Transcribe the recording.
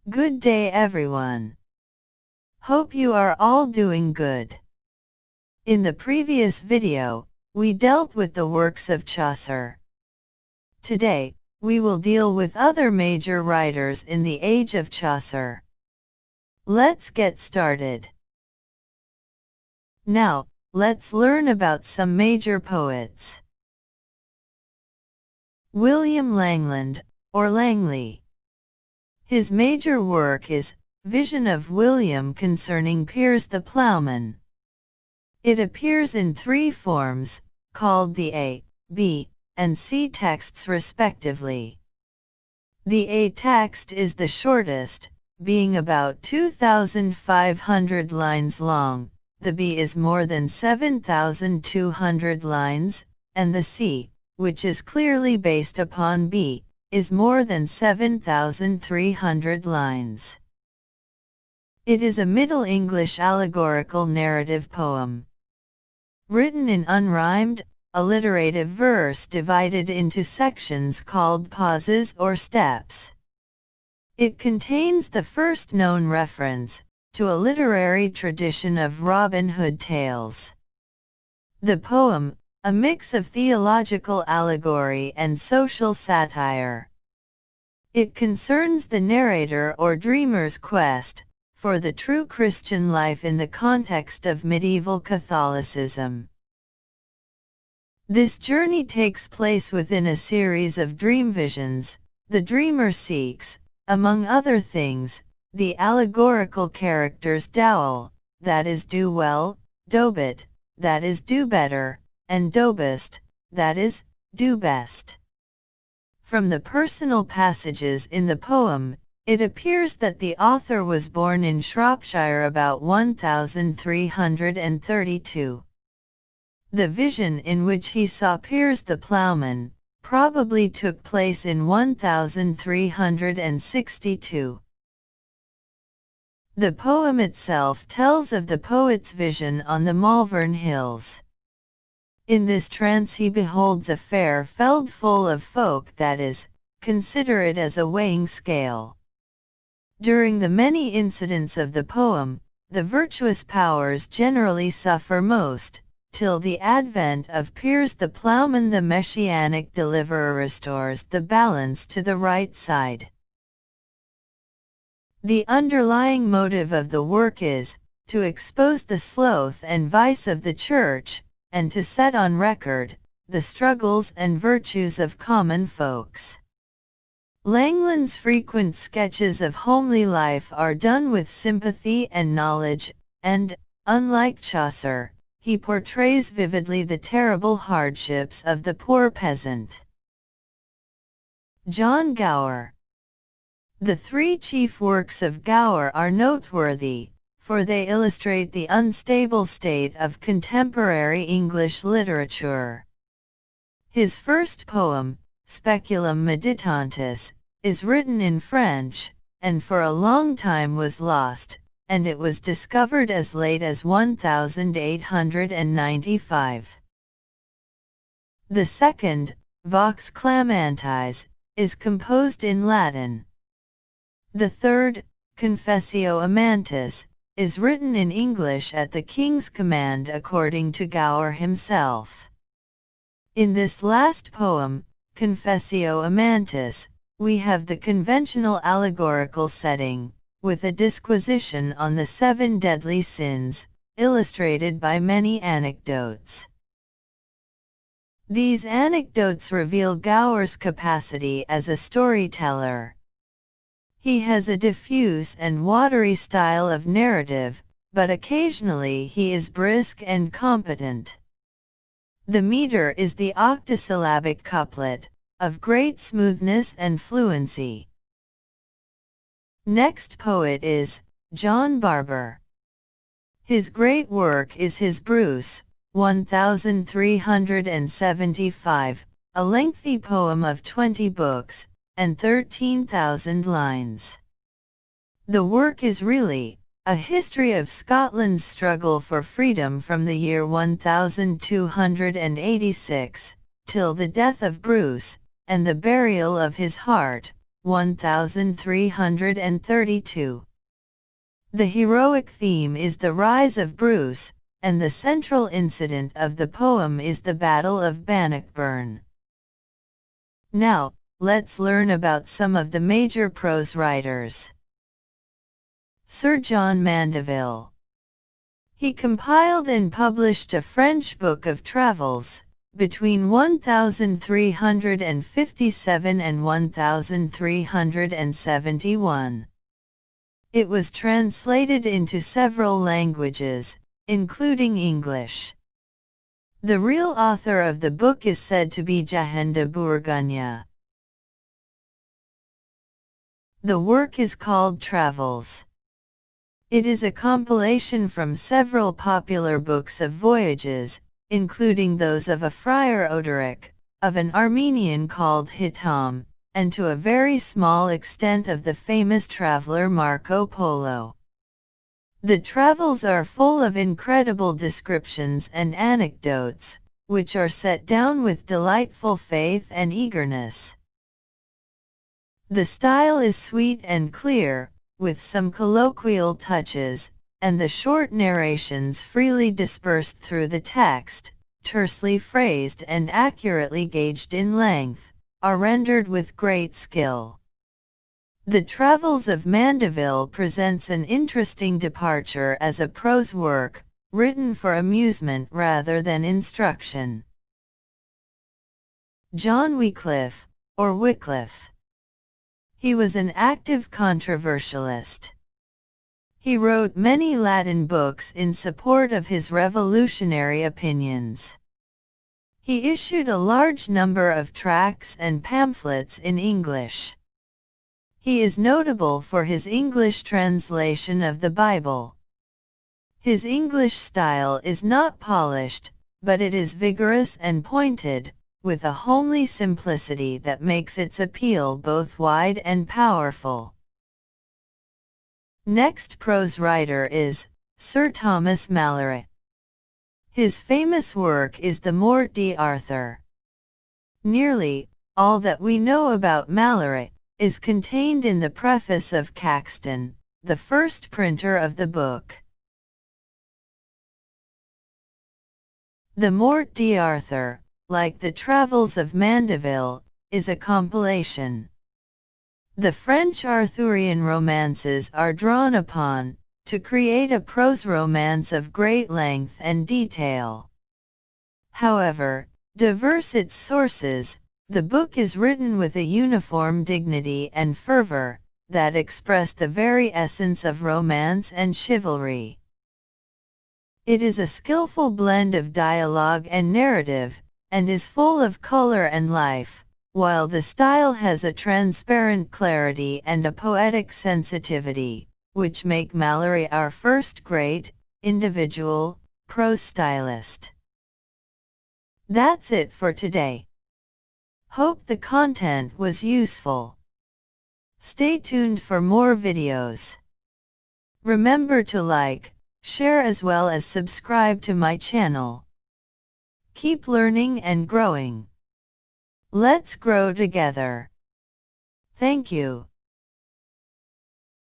Good day everyone. Hope you are all doing good. In the previous video, we dealt with the works of Chaucer. Today, we will deal with other major writers in the age of Chaucer. Let's get started. Now, let's learn about some major poets. William Langland, or Langley. His major work is Vision of William concerning Piers the Plowman. It appears in three forms, called the A, B, and C texts respectively. The A text is the shortest, being about 2,500 lines long, the B is more than 7,200 lines, and the C, which is clearly based upon B, is more than 7,300 lines. It is a Middle English allegorical narrative poem. Written in unrhymed, alliterative verse divided into sections called pauses or steps. It contains the first known reference to a literary tradition of Robin Hood tales. The poem, a mix of theological allegory and social satire. It concerns the narrator or dreamer's quest for the true Christian life in the context of medieval Catholicism. This journey takes place within a series of dream visions. The dreamer seeks, among other things, the allegorical characters Dowell, that is do well, Dobit, that is do better, and Dobest, that is, do best. From the personal passages in the poem, it appears that the author was born in Shropshire about 1332. The vision in which he saw Piers the Plowman probably took place in 1362. The poem itself tells of the poet's vision on the Malvern Hills. In this trance he beholds a fair feld full of folk, that is, consider it as a weighing scale. During the many incidents of the poem, the virtuous powers generally suffer most, till the advent of Piers the Plowman the messianic deliverer restores the balance to the right side. The underlying motive of the work is to expose the sloth and vice of the Church, and to set on record the struggles and virtues of common folks. Langland's frequent sketches of homely life are done with sympathy and knowledge, and, unlike Chaucer, he portrays vividly the terrible hardships of the poor peasant. John Gower. The three chief works of Gower are noteworthy, for they illustrate the unstable state of contemporary English literature. His first poem, Speculum Meditantis, is written in French, and for a long time was lost, and it was discovered as late as 1895. The second, Vox Clamantis, is composed in Latin. The third, Confessio Amantis, is written in English at the king's command according to Gower himself. In this last poem, Confessio Amantis, we have the conventional allegorical setting, with a disquisition on the 7 deadly sins, illustrated by many anecdotes. These anecdotes reveal Gower's capacity as a storyteller. He has a diffuse and watery style of narrative, but occasionally he is brisk and competent. The meter is the octosyllabic couplet, of great smoothness and fluency. Next poet is John Barbour. His great work is his Bruce, 1375, a lengthy poem of 20 books, and 13,000 lines. The work is really a history of Scotland's struggle for freedom from the year 1286, till the death of Bruce, and the burial of his heart, 1332. The heroic theme is the rise of Bruce, and the central incident of the poem is the Battle of Bannockburn. Now, let's learn about some of the major prose writers. Sir John Mandeville. He compiled and published a French book of travels, between 1357 and 1371. It was translated into several languages, including English. The real author of the book is said to be Jehan de Bourgogne. The work is called Travels. It is a compilation from several popular books of voyages, including those of a friar Odoric, of an Armenian called Hitam, and to a very small extent of the famous traveler Marco Polo. The travels are full of incredible descriptions and anecdotes, which are set down with delightful faith and eagerness. The style is sweet and clear, with some colloquial touches, and the short narrations freely dispersed through the text, tersely phrased and accurately gauged in length, are rendered with great skill. The Travels of Mandeville presents an interesting departure as a prose work, written for amusement rather than instruction. John Wycliffe, or Wycliffe. He was an active controversialist. He wrote many Latin books in support of his revolutionary opinions. He issued a large number of tracts and pamphlets in English. He is notable for his English translation of the Bible. His English style is not polished, but it is vigorous and pointed, with a homely simplicity that makes its appeal both wide and powerful. Next prose writer is Sir Thomas Malory. His famous work is the Morte d'Arthur. Nearly all that we know about Malory is contained in the preface of Caxton, the first printer of the book. The Morte d'Arthur, like the Travels of Mandeville, is a compilation. The French Arthurian romances are drawn upon, to create a prose romance of great length and detail. However, diverse its sources, the book is written with a uniform dignity and fervor, that express the very essence of romance and chivalry. It is a skillful blend of dialogue and narrative, and is full of color and life, while the style has a transparent clarity and a poetic sensitivity, which make Malory our first great, individual, prose stylist. That's it for today. Hope the content was useful. Stay tuned for more videos. Remember to like, share as well as subscribe to my channel. Keep learning and growing. Let's grow together. Thank you.